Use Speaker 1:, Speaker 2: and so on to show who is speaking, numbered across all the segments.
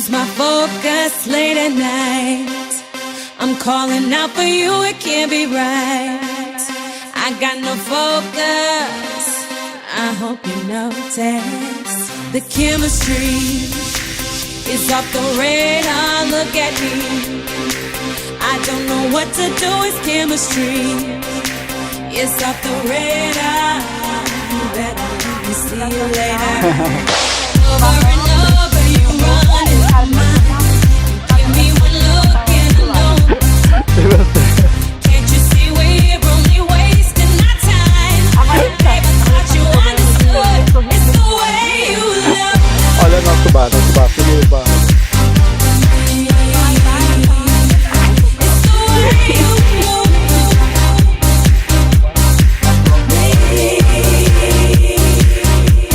Speaker 1: lose my focus late at night. I'm calling out for you, it can't be right. I got no focus, I hope you notice. The chemistry is off the radar, look at me. I don't know what to do, it's chemistry. It's off the radar, you better let me see you later. Over and over you run in my mind. Give me one look and I know. Can't you see we're only wasting our time? Baby, thought you understood. It's the way you love.
Speaker 2: Olha nosso bar, feliz bar.
Speaker 1: It's the way you move.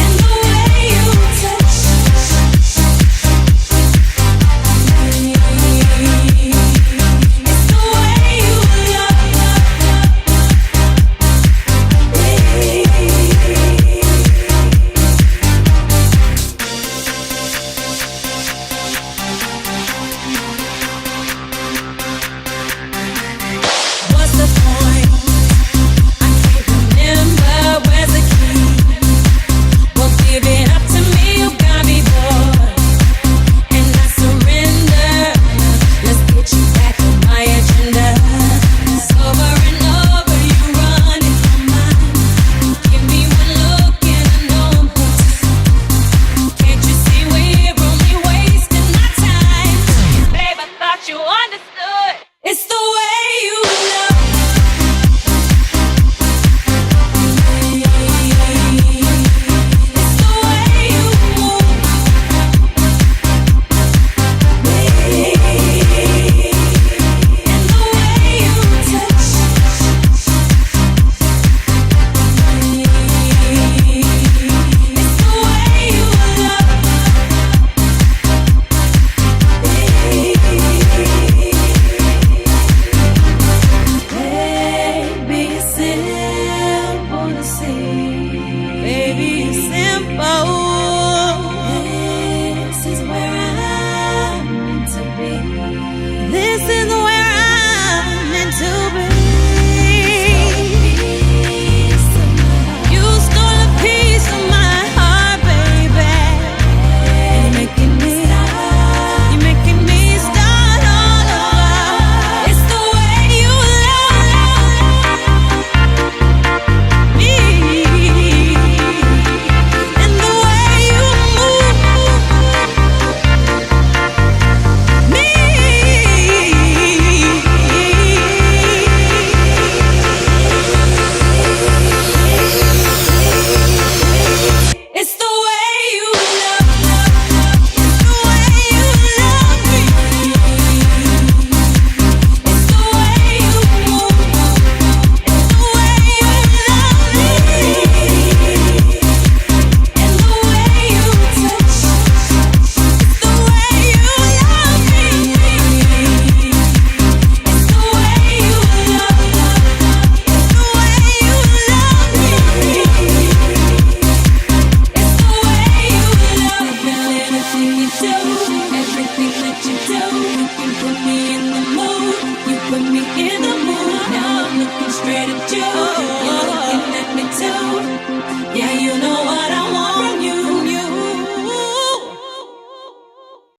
Speaker 1: And the way you touch. It's the way you What's the point? I can't remember where's the key. Well, give it up to me, you got me bored, and I surrender. Let's get you back on my agenda. It's over and over, you run in my mind. Give me one look and I know I'm hooked. Can't you see we're only wasting our time? Babe, I thought you understood. It's the way you love. It's the way you move. And the way you touch. It's the way you love. Baby, it's simple to see. Baby, it's simple. This is where I'm meant to be. This is where I'm meant to be. You stole a piece of my heart, baby. And you're making me start all over. It's the way you love me, and the way you move me. It's the way you love. It's the way you love me. It's the way you move. It's the way you love me. And the way you touch. It's the way you love me. It's the way you love. It's the way you love me. It's the way you love. Everything you do, everything that you do, you put me in the mood. You put me in the mood. Now I'm looking straight at you. You're looking at me too. Yeah, you know